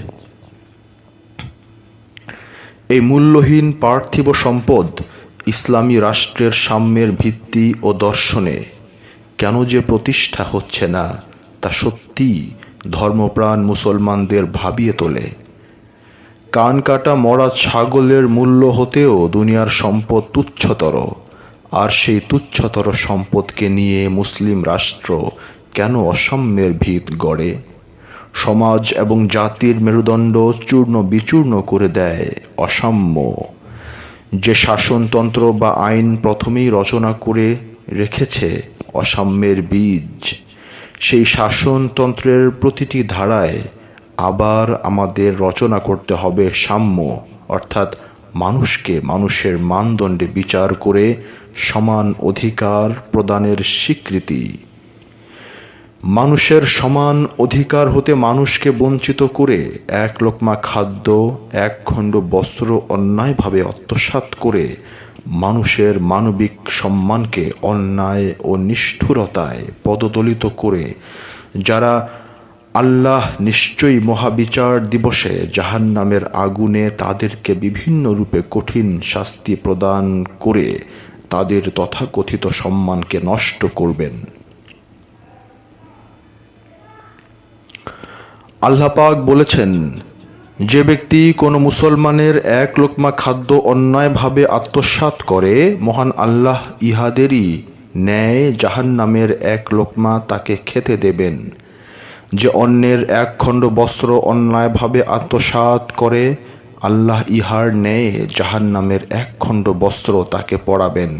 S1: এই মূল্যহীন পার্থিব সম্পদ ইসলামী রাষ্ট্রের সাম্যের ভিত্তি ও দর্শনে কেন যে প্রতিষ্ঠা হচ্ছে না তা সত্যি ধর্মপ্রাণ মুসলমানদের ভাবিয়ে তোলে। কান কাটা মরা ছাগলের মূল্য হতেও দুনিয়ার সম্পদ তুচ্ছতর, আর সেই তুচ্ছতর সম্পদকে নিয়ে মুসলিম রাষ্ট্র কেন অসাম্যের ভিত গড়ে, সমাজ এবং জাতির মেরুদণ্ড চূর্ণ বিচূর্ণ করে দেয় অসাম্য। যে শাসনতন্ত্র বা আইন প্রথমেই রচনা করে রেখেছে অসাম্যের বীজ, সেই শাসনতন্ত্রের প্রতিটি ধারায় আবার আমাদের রচনা করতে হবে সাম্য, অর্থাৎ মানুষকে মানুষের মানদণ্ডে বিচার করে সমান অধিকার প্রদানের স্বীকৃতি। মানুষের সমান অধিকার হতে মানুষকে বঞ্চিত করে এক লোকমা খাদ্য, এক খণ্ড বস্ত্র অন্যায়ভাবে আত্মসাৎ করে মানুষের মানবিক সম্মানকে অন্যায় ও নিষ্ঠুরতায় পদদলিত করে যারা আল্লাহ নিশ্চয়ই মহাবিচার দিবসে জাহান্নামের আগুনে তাদেরকে বিভিন্ন রূপে কঠিন শাস্তি প্রদান করে তাদের তথাকথিত সম্মানকে নষ্ট করবেন। আল্লাহ পাক বলেছেন, যে ব্যক্তি কোনো মুসলমানের এক লোকমা খাদ্য অন্যায়ভাবে আত্মসাৎ করে, মহান আল্লাহ ইহাদেরই ন্যায় জাহান্নামের এক লোকমা তাকে খেতে দেবেন। যে অন্যের এক খণ্ড বস্ত্র অন্যায়ভাবে আত্মসাৎ করে, আল্লাহ ইহার ন্যায় জাহান্নামের এক খণ্ড বস্ত্র তাকে পরাবেন।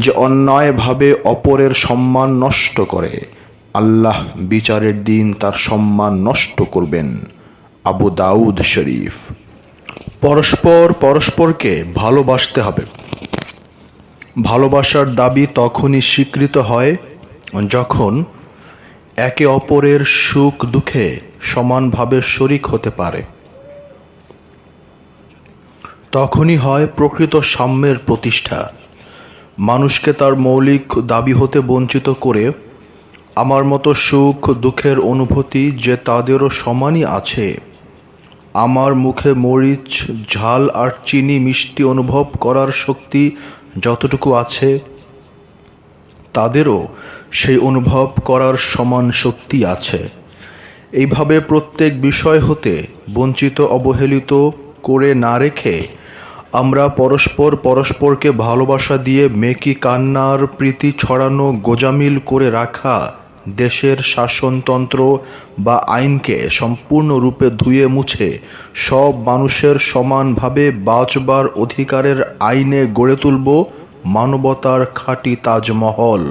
S1: যে অন্যায়ভাবে অপরের সম্মান নষ্ট করে, আল্লাহ বিচারের দিন তার সম্মান নষ্ট করবেন। আবু দাউদ শরীফ। পরস্পরকে ভালোবাসতে হবে। ভালোবাসার দাবি তখনই স্বীকৃত হয় যখন একে অপরের সুখ দুঃখে সমানভাবে শরিক হতে পারে। তখনই হয় প্রকৃত সাম্যের প্রতিষ্ঠা। মানুষকে তার মৌলিক দাবি হতে বঞ্চিত করে আমার মতো সুখ দুঃখের অনুভূতি যে তাদেরও সমানই আছে, আমার মুখে মরিচ ঝাল আর চিনি মিষ্টি অনুভব করার শক্তি যতটুকু আছে, তাদেরও সেই অনুভব করার সমান শক্তি আছে। এইভাবে প্রত্যেক বিষয় হতে বঞ্চিত অবহেলিত করে না রেখে আমরা পরস্পরকে ভালোবাসা দিয়ে মেকি কান্নার প্রীতি ছড়ানো গোজামিল করে রাখা দেশের শাসনতন্ত্র বা আইনকে সম্পূর্ণরূপে ধুয়ে মুছে সব মানুষের সমানভাবে বাঁচবার অধিকারের আইনে গড়ে তুলব মানবতার খাঁটি তাজমহল।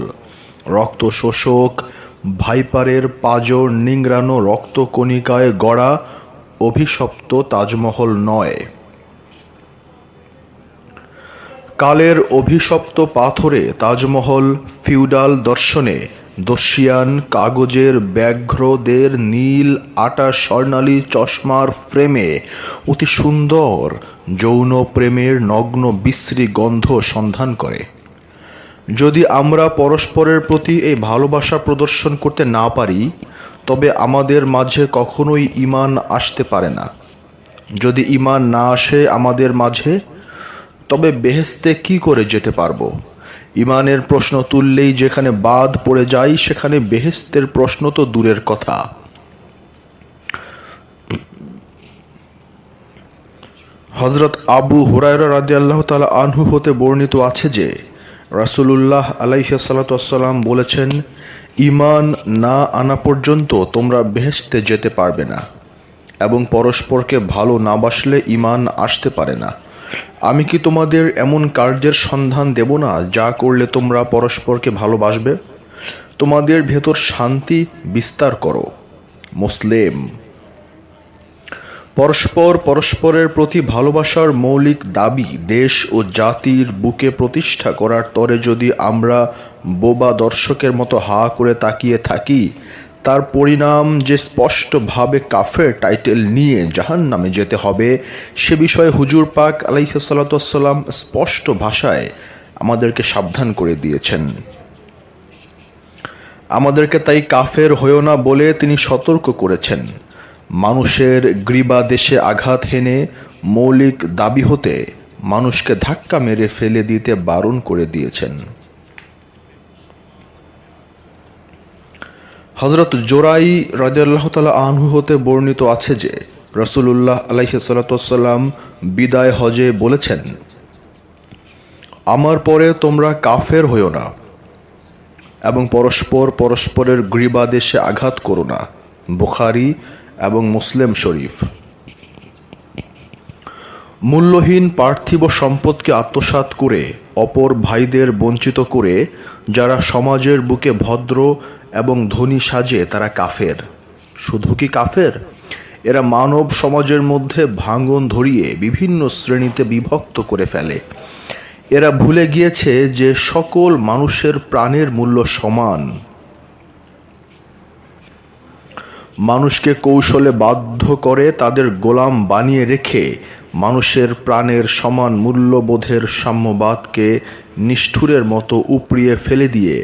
S1: রক্ত শোষক ভাইপারের পাঁজর নিংড়ানো রক্তকণিকায় গড়া অভিশপ্ত তাজমহল নয়। কালের অভিশপ্ত পাথরে তাজমহল ফিউডাল দর্শনে দর্শিয়ান কাগজের ব্যাঘ্রদের নীল আটা স্বর্ণালী চশমার ফ্রেমে অতি সুন্দর যৌন প্রেমের নগ্ন বিশ্রী গন্ধ সন্ধান করে। যদি আমরা পরস্পরের প্রতি এই ভালোবাসা প্রদর্শন করতে না পারি, তবে আমাদের মাঝে কখনোই ঈমান আসতে পারে না। যদি ঈমান না আসে আমাদের মাঝে, তবে বেহেশতে কি করে যেতে পারবো? ঈমানের প্রশ্ন তুললেই যেখানে বাদ পড়ে যায়, সেখানে বেহেশতের প্রশ্ন তো দূরের কথা। হযরত আবু হুরায়রা রাদিয়াল্লাহু তাআলা আনহু হতে বর্ণিত আছে যে রাসূলুল্লাহ আলাইহিস সালাতু ওয়াসসালাম বলেছেন, ঈমান না আনা পর্যন্ত তোমরা বেহেশতে যেতে পারবে না, এবং পরস্পরকে ভালো না বাসলে ঈমান আসতে পারে না। আমি কি তোমাদের এমন কার্যের সন্ধান দেব না যা করলে তোমরা পরস্পরকে ভালোবাসবে? তোমাদের ভেতর শান্তি বিস্তার করো। মুসলিম। পরস্পরের প্রতি ভালোবাসার মৌলিক দাবি দেশ ও জাতির বুকে প্রতিষ্ঠা করার তরে যদি আমরা বোবা দর্শকের মতো হা করে তাকিয়ে থাকি, তার পরিণাম যে স্পষ্টভাবে কাফের টাইটেল নিয়ে জাহান্নামে যেতে হবে, সে বিষয়ে হুজুর পাক আলাইহিস সালাতু ওয়াসসালাম স্পষ্ট ভাষায় আমাদেরকে সাবধান করে দিয়েছেন। আমাদেরকে তাই কাফের হয়েও না বলে তিনি সতর্ক করেছেন। মানুষের গ্রীবাদেশে আঘাত হেনে মৌলিক দাবি হতে মানুষকে ধাক্কা মেরে ফেলে দিতে বারণ করে দিয়েছেন। হযরত জোরাই রাদিয়াল্লাহু তাআলা আনহু হতে বর্ণিত আছে যে রাসূলুল্লাহ আলাইহিস সালাতু ওয়াসসালাম বিদায় হজে বলেছেন, আমার পরে তোমরা কাফের হইও না এবং পরস্পরের গ্রীবাদেশে আঘাত করো না। বুখারী এবং মুসলিম শরীফ। মূল্যহীন পার্থিব সম্পদকে আত্মসাৎ করে অপর ভাইদের বঞ্চিত করে যারা সমাজের বুকে ভদ্র এবং ধনী সাজে, তারা কাফের। শুধু কি কাফের, এরা মানব সমাজের মধ্যে ভাঙন ধরিয়ে বিভিন্ন শ্রেণীতে বিভক্ত করে ফেলে। এরা ভুলে গিয়েছে যে সকল মানুষের প্রাণের মূল্য সমান। মানুষকে কৌশলে বাধ্য করে তাদের গোলাম বানিয়ে রেখে মানুষের প্রাণের সমান মূল্যবোধের সাম্যবাদকে নিষ্ঠুরের মতো উপড়িয়ে ফেলে দিয়ে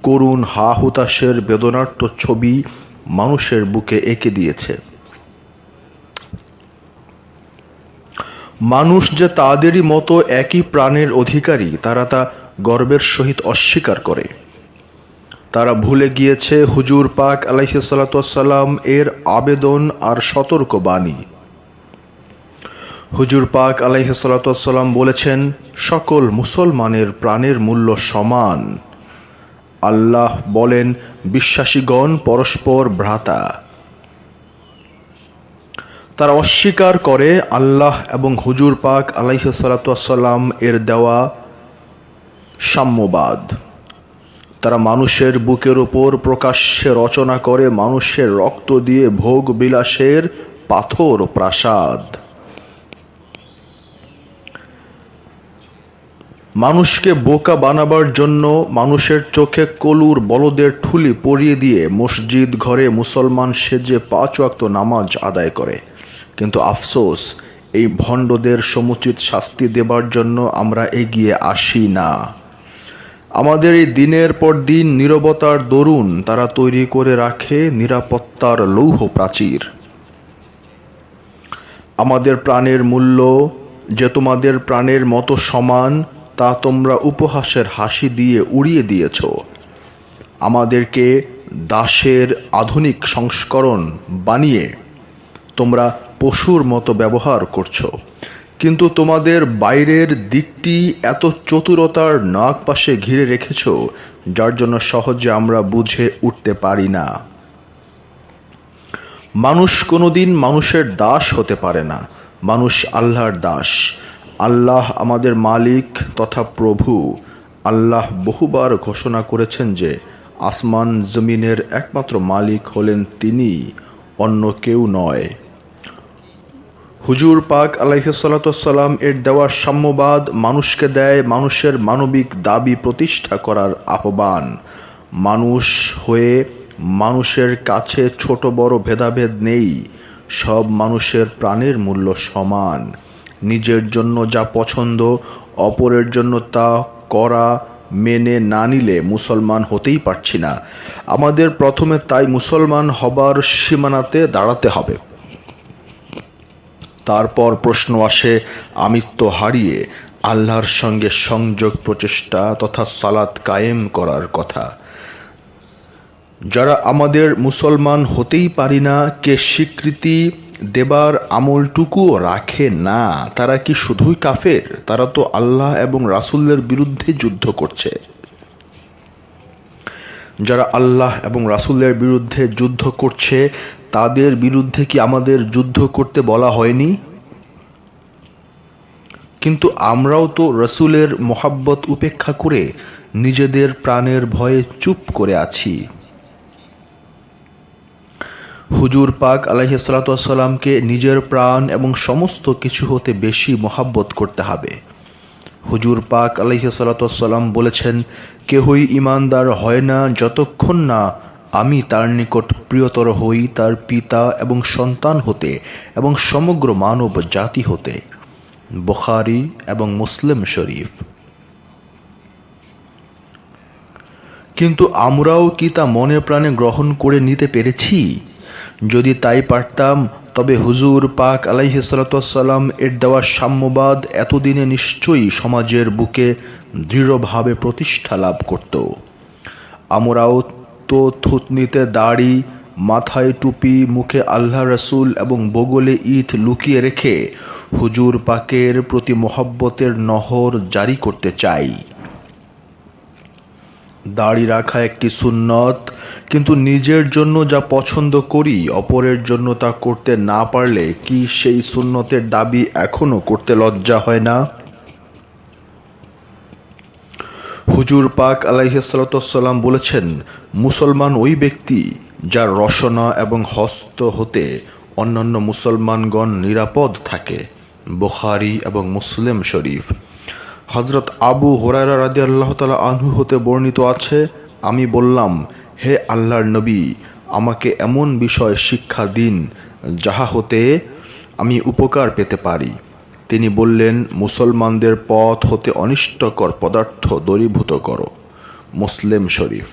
S1: করুণ হা হুতাশের বেদনার্ত ছবি মানুষের বুকে এঁকে দিয়েছে। মানুষ যে তাদেরই মতো একই প্রাণের অধিকারী, তারা তা গর্বের সহিত অস্বীকার করে। তারা ভুলে গিয়েছে হুজুর পাক আলাইহিস সালাতু ওয়াসসালাম এর আবেদন আর সতর্ক বাণী। হুজুর পাক আলাইহিস সালাতু ওয়াস সালাম বলেছেন, সকল মুসলমানের প্রাণের মূল্য সমান। আল্লাহ বলেন, বিশ্বাসীগণ পরস্পর ভ্রাতা। তারা অস্বীকার করে আল্লাহ এবং হুজুর পাক আলাইহিস সালাতু ওয়াস সালাম এর দেওয়া সাম্যবাদ। তারা মানুষের বুকের ওপর প্রকাশ্যে রচনা করে মানুষের রক্ত দিয়ে ভোগ বিলাসের পাথর প্রাসাদ। মানুষকে বোকা বানাবার জন্য মানুষের চোখে কলুর বলদের ঠুলি পরিয়ে দিয়ে মসজিদ ঘরে মুসলমান সেজে 5 ওয়াক্ত নামাজ আদায় করে। কিন্তু আফসোস, এই ভণ্ডদের সমুচিত শাস্তি দেবার জন্য আমরা এগিয়ে আসি না। আমাদের এই দিনের পর দিন নীরবতার দরুন তারা তৈরি করে রাখে নিরাপত্তার লৌহ প্রাচীর। আমাদের প্রাণের মূল্য যে তোমাদের প্রাণের মতো সমান, তা তোমরা উপহাসের হাসি দিয়ে উড়িয়ে দিয়েছ। আমাদেরকে দাসের আধুনিক সংস্করণ বানিয়ে তোমরা পশুর মতো ব্যবহার করছো। কিন্তু তোমাদের বাইরের দিকটি এত চতুরতার নাক পাশে ঘিরে রেখেছ, যার জন্য সহজে আমরা বুঝে উঠতে পারি না। মানুষ কোনোদিন মানুষের দাস হতে পারে না, মানুষ আল্লাহর দাস। আল্লাহ আমাদের মালিক তথা প্রভু। আল্লাহ বহুবার ঘোষণা করেছেন যে আসমান জমিনের একমাত্র মালিক হলেন তিনি, অন্য কেউ নয়। হুজুর পাক আলাইহিস সালাতু ওয়াস সালাম এর দেওয়া সাম্যবাদ মানুষকে দেয় মানুষের মানবিক দাবি প্রতিষ্ঠা করার আহ্বান। মানুষ হয়ে মানুষের কাছে ছোট বড় ভেদাভেদ নেই, সব মানুষের প্রাণের মূল্য সমান। নিজের জন্য যা পছন্দ অপরের জন্য তা করা মেনে না নিলে মুসলমান হতেই পারছি না। আমাদের প্রথমে তাই মুসলমান হবার সীমানাতে দাঁড়াতে হবে। তারপর প্রশ্ন আসে আমিত্ব হারিয়ে আল্লাহর সঙ্গে সংযোগ প্রচেষ্টা তথা সালাত কায়েম করার কথা। যারা আমাদের মুসলমান হতেই পারি না কে স্বীকৃতি দেবার আমলটুকুও রাখে না, তারা কি শুধুই কাফের? তারা তো আল্লাহ এবং রাসূলের বিরুদ্ধে যুদ্ধ করছে। যারা আল্লাহ এবং রাসূলের বিরুদ্ধে যুদ্ধ করছে, তাদের বিরুদ্ধে কি আমাদের যুদ্ধ করতে বলা হয়নি? কিন্তু আমরাও তো রাসূলের মহাব্বত উপেক্ষা করে নিজেদের প্রাণের ভয়ে চুপ করে আছি। হুজুর পাক আলাইহিস সালাতু ওয়াস সালামকে নিজের প্রাণ এবং সমস্ত কিছু হতে বেশি মহাব্বত করতে হবে। হুজুর পাক আলাইহিস সালাতু ওয়াস সালাম বলেছেন, কেহই ঈমানদার হয় না যতক্ষণ না আমি তার নিকট প্রিয়তর হই তার পিতা এবং সন্তান হতে এবং সমগ্র মানব জাতি হতে। বুখারী এবং মুসলিম শরীফ। কিন্তু আমরাও কি তা মনে প্রাণে গ্রহণ করে নিতে পেরেছি? যদি তাই পারতাম, তবে হুজুর পাক আলাইহিস সালাতু ওয়াস সালাম এর দেওয়া সাম্যবাদ এতদিনে নিশ্চয়ই সমাজের বুকে দৃঢ়ভাবে প্রতিষ্ঠা লাভ করত। আমরাও তো থুতনিতে দাড়ি, মাথায় টুপি, মুখে আল্লাহ রাসূল এবং বগলে ইট লুকিয়ে রেখে হুজুর পাকের প্রতি মোহাব্বতের নহর জারি করতে চাই। দাড়ি রাখা একটি সুন্নত, কিন্তু নিজের জন্য যা পছন্দ করি অপরের জন্য তা করতে না পারলে কি সেই সুন্নতের দাবি এখনো করতে লজ্জা হয় না? হুজুর পাক আলাইহিস সালাতু ওয়াস সালাম বলেছেন, মুসলমান ওই ব্যক্তি যার রসনা এবং হস্ত হতে অন্যান্য মুসলমানগণ নিরাপদ থাকে। বুখারী এবং মুসলিম শরীফ। হযরত আবু হুরায়রা রাদিয়াল্লাহু তাআলা আনহু হতে বর্ণিত আছে, আমি বললাম, হে আল্লাহর নবী, আমাকে এমন বিষয় শিক্ষা দিন যাহা হতে আমি উপকার পেতে পারি। তিনি বললেন, মুসলমানদের পথ হতে অনিষ্টকর পদার্থ দূরীভূত করো। মুসলিম শরীফ।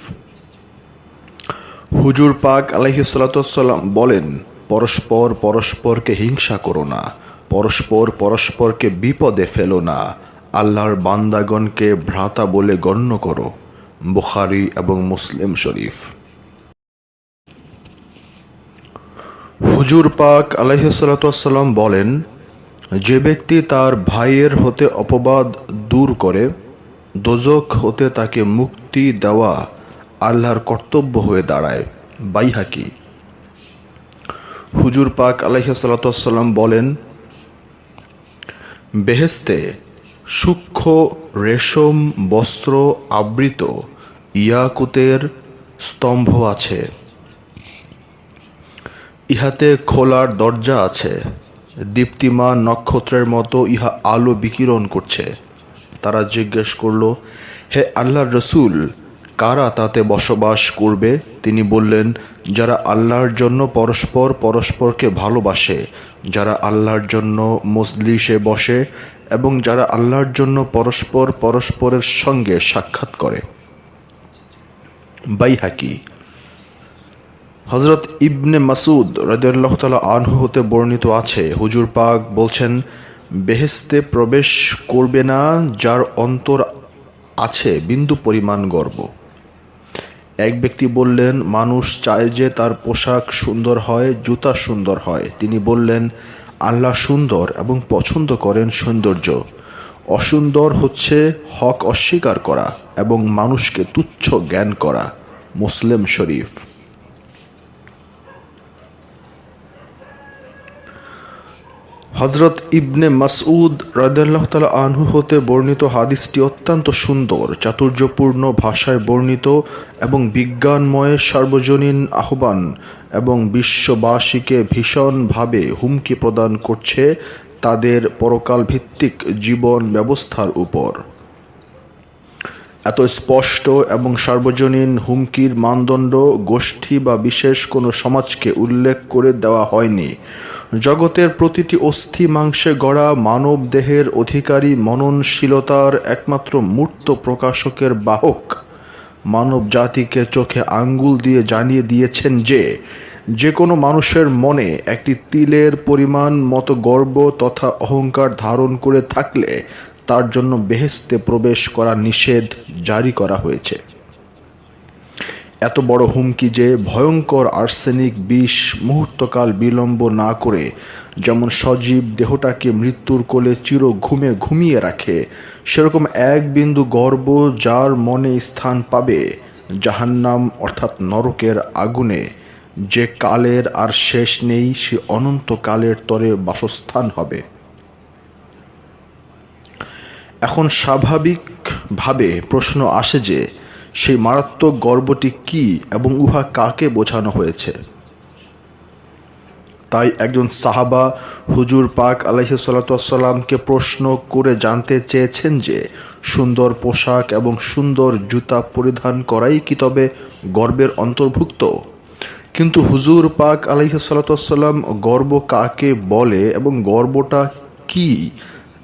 S1: হুজুর পাক আলাইহিস সালাতু ওয়াস সালাম বলেন, পরস্পর পরস্পরকে হিংসা করো না, পরস্পর পরস্পরকে বিপদে ফেলো না, আল্লাহর বান্দাগণকে ভ্রাতা বলে গণ্য করো। বুখারী এবং মুসলিম শরীফ। হুজুর পাক আলাইহিস সালাতু ওয়াস সালাম বলেন, যে ব্যক্তি তার ভাইয়ের হতে অপবাদ দূর করে, দোজখ হতে তাকে মুক্তি দেওয়া আল্লাহর কর্তব্য হয়ে দাঁড়ায়। বাইহাকি। হুজুর পাক আলাইহিস সালাতু ওয়াস সালাম বলেন, বেহেশতে সূক্ষ্ম রেশম বস্ত্র আবৃত ইয়াকুতের স্তম্ভ আছে, ইহাতে খোলার দরজা আছে, দীপ্তিমান নক্ষত্রের মতো ইহা আলো বিকিরণ করছে। তারা জিজ্ঞেস করল, হে আল্লাহর রসূল, কারা তাতে বসবাস করবে? তিনি বললেন, যারা আল্লাহর জন্য পরস্পর পরস্পরকে ভালোবাসে, যারা আল্লাহর জন্য মজলিসে বসে এবং যারা আল্লাহর জন্য পরস্পর পরস্পরের সঙ্গে সাক্ষাৎ করে। বাইহাকি। হযরত ইবনে মাসউদ রাদিয়াল্লাহু তাআলা আনহু হতে বর্ণিত আছে, হুজুর পাক বলছেন, বেহেশতে প্রবেশ করবে না যার অন্তর আছে বিন্দু পরিমাণ গর্ব। এক ব্যক্তি বললেন, মানুষ চায় যে তার পোশাক সুন্দর হয়, জুতা সুন্দর হয়। তিনি বললেন, আল্লাহ সুন্দর এবং পছন্দ করেন সৌন্দর্য। অসুন্দর হচ্ছে হক অস্বীকার করা এবং মানুষকে তুচ্ছ জ্ঞান করা। মুসলিম শরীফ। হযরত ইবনে মাসউদ রাদিয়াল্লাহু তাআলা আনহু হতে বর্ণিত হাদিসটি অত্যন্ত সুন্দর, চাতুর্যপূর্ণ ভাষায় বর্ণিত এবং বিজ্ঞানময় সার্বজনীন আহ্বান এবং বিশ্ববাসীকে ভীষণভাবে হুমকি প্রদান করছে তাদের পরকাল ভিত্তিক জীবন ব্যবস্থার উপর। এত স্পষ্ট এবং সার্বজনীন হুমকির মানদণ্ড গোষ্ঠী বা বিশেষ কোনো সমাজকে উল্লেখ করে দেওয়া হয়নি। জগতের প্রতিটি অস্থি মাংসে গড়া মানব দেহের অধিকারী মননশীলতার একমাত্র মূর্ত প্রকাশকের বাহক মানব জাতিকে চোখে আঙ্গুল দিয়ে জানিয়ে দিয়েছেন যে কোনো মানুষের মনে একটি তিলের পরিমাণ মতো গর্ব তথা অহংকার ধারণ করে থাকলে তার জন্য বেহেশতে প্রবেশ করা নিষেধ জারি করা হয়েছে। এত বড় হুমকি যে ভয়ঙ্কর আর্সেনিক বিষ মুহূর্তকাল বিলম্ব না করে যেমন সজীব দেহটাকে মৃত্যুর কোলে চির ঘুমে ঘুমিয়ে রাখে, সেরকম এক বিন্দু গর্ব যার মনে স্থান পাবে জাহান্নাম অর্থাৎ নরকের আগুনে, যে কালের আর শেষ নেই, সে অনন্ত কালের তরে বাসস্থান হবে। এখন স্বাভাবিকভাবে প্রশ্ন আসে যে সেই মারাত্মক গর্বটি কি এবং উহা কাকে বোঝানো হয়েছে। তাই একজন সাহাবা হুজুর পাক আলাইহিস সালাতু ওয়াস সালামকে প্রশ্ন করে জানতে চেয়েছেন যে সুন্দর পোশাক এবং সুন্দর জুতা পরিধান করাই কি তবে গর্বের অন্তর্ভুক্ত? কিন্তু হুজুর পাক আলাইহিস সালাতু ওয়াস সালাম গর্ব কাকে বলে এবং গর্বটা কি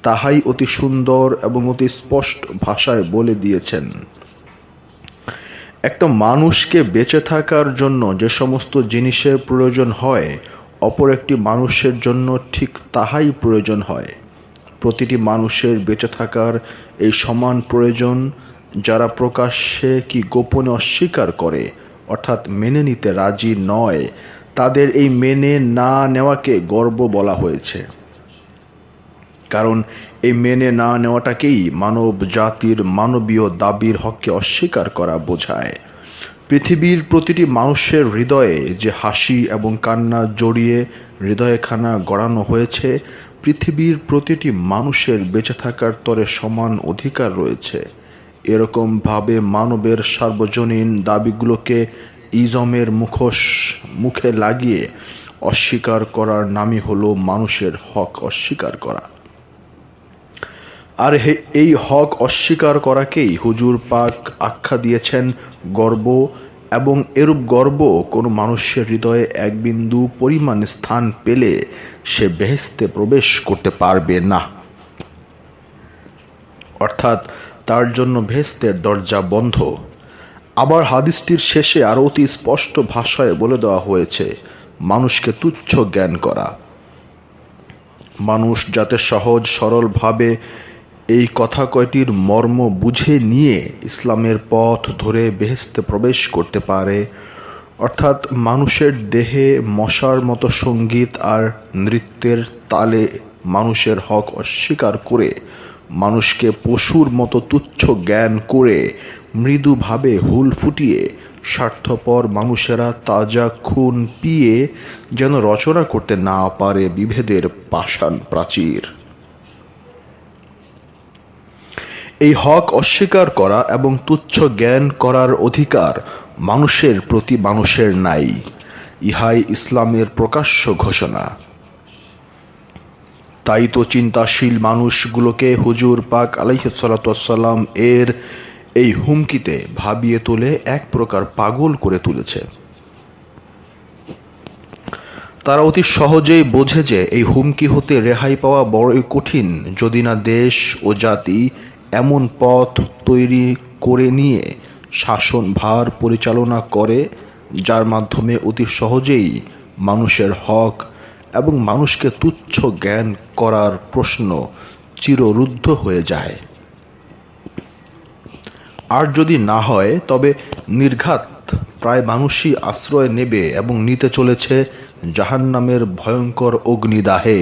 S1: তাহাই অতি সুন্দর এবং অতি স্পষ্ট ভাষায় বলে দিয়েছেন। একটা মানুষকে বেঁচে থাকার জন্য যে সমস্ত জিনিসের প্রয়োজন হয়, অপর একটি মানুষের জন্য ঠিক তাহাই প্রয়োজন হয়। প্রতিটি মানুষের বেঁচে থাকার এই সমান প্রয়োজন যারা প্রকাশ্যে কি গোপনে অস্বীকার করে, অর্থাৎ মেনে নিতে রাজি নয়, তাদের এই মেনে না নেওয়াকে গর্ব বলা হয়েছে। কারণ এই মেনে না নেওয়াটাকেই মানব জাতির মানবীয় দাবির হককে অস্বীকার করা বোঝায়। পৃথিবীর প্রতিটি মানুষের হৃদয়ে যে হাসি এবং কান্না জড়িয়ে হৃদয়খানা গড়ানো হয়েছে, পৃথিবীর প্রতিটি মানুষের বেঁচে থাকার তরে সমান অধিকার রয়েছে। এরকমভাবে মানবের সার্বজনীন দাবিগুলোকে ইজমের মুখে লাগিয়ে অস্বীকার করার নামই হলো মানুষের হক অস্বীকার করা। আর এই হক অস্বীকার করাকেই হুজুর পাক আখ্যা দিয়েছেন গর্ব, এবং এরূপ গর্ব কোনো মানুষের হৃদয়ে এক বিন্দু পরিমাণ স্থান পেলে সে বেহেশতে প্রবেশ করতে পারবে না, অর্থাৎ তার জন্য বেহেশতের দরজা বন্ধ। আবার হাদিসটির শেষে আরও অতি স্পষ্ট ভাষায় বলে দেওয়া হয়েছে মানুষকে তুচ্ছ জ্ঞান করা। মানুষ যাতে সহজ সরলভাবে এই কথা কয়টির মর্ম বুঝে নিয়ে ইসলামের পথ ধরে বেহেশতে প্রবেশ করতে পারে, অর্থাৎ মানুষের দেহে মশার মতো সঙ্গীত আর নৃত্যের তালে মানুষের হক অস্বীকার করে, মানুষকে পশুর মতো তুচ্ছ জ্ঞান করে, মৃদুভাবে হুল ফুটিয়ে স্বার্থপর মানুষেরা তাজা খুন পিয়ে যেন রচনা করতে না পারে বিভেদের পাষাণ প্রাচীর। এই হক অস্বীকার করা এবং তুচ্ছ জ্ঞান করার অধিকার মানুষের প্রতি মানুষের নাই। ইহাই ইসলামের প্রকাশ্য ঘোষণা। তাই তো চিন্তাশীল মানুষগুলোকে হুজুর পাক আলাইহিস সালাতু ওয়াস সালাম এর এই হুমকিতে ভাবিয়ে তোলে, এক প্রকার পাগল করে তুলেছে। তারা অতি সহজেই বোঝে যে এই হুমকি হতে রেহাই পাওয়া বড়ই কঠিন, যদি না দেশ ও জাতি এমন পথ তৈরি করে নিয়ে শাসন ভার পরিচালনা করে যার মাধ্যমে অতি সহজেই মানুষের হক এবং মানুষকে তুচ্ছ জ্ঞান করার প্রশ্ন চিররুদ্ধ হয়ে যায়। আর যদি না হয় তবে নির্ঘাত প্রায় মানুষই আশ্রয় নেবে এবং নিতে চলেছে জাহান্নামের ভয়ঙ্কর অগ্নিদাহে।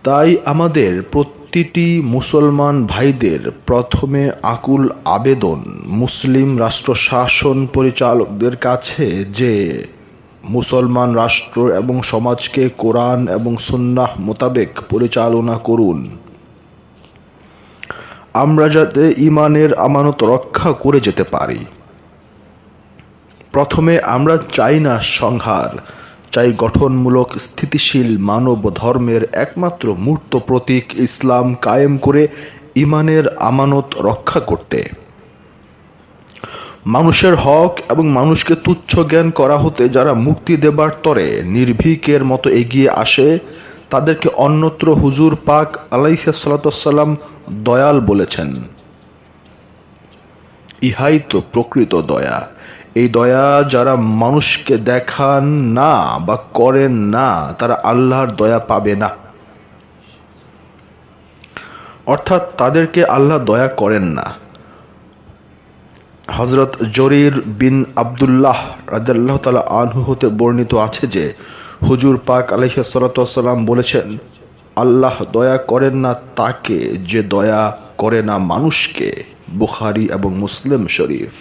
S1: তাই আমাদের প্রতিটি মুসলমান ভাইদের প্রথমে আকুল আবেদন মুসলিম রাষ্ট্র শাসন পরিচালকদের কাছে যে মুসলমান রাষ্ট্র এবং সমাজকে কোরআন এবং সুন্নাহ মোতাবেক পরিচালনা করুন, আমরা যাতে ঈমানের আমানত রক্ষা করে যেতে পারি। প্রথমে আমরা চাই না সংহার, চাই গঠনমূলক স্থিতিশীল মানব ধর্মের একমাত্র মূর্ত প্রতীক ইসলাম কায়েম করে ঈমানের আমানত রক্ষা করতে। মানুষের হক এবং মানুষকে তুচ্ছ জ্ঞান করা হতে যারা মুক্তি দেবার তরে নির্ভীকের মতো এগিয়ে আসে তাদেরকে অন্যত্র হুজুর পাক আলাইহিস সালাতু ওয়াস সালাম দয়াল বলেছেন। ইহাই তো প্রকৃত দয়া। এই দয়া যারা মানুষকে দেখান না বা করেন না তারা আল্লাহর দয়া পাবে না, অর্থাৎ তাদেরকে আল্লাহ দয়া করেন না। হযরত জরির বিন আব্দুল্লাহ রাদিয়াল্লাহু তাআলা আনহু হতে বর্ণিত আছে যে হুজুর পাক আলাইহিস সালাতু ওয়াস সালাম বলেছেন, আল্লাহ দয়া করেন না তাকে যে দয়া করে না মানুষকে। বুখারী এবং মুসলিম শরীফ।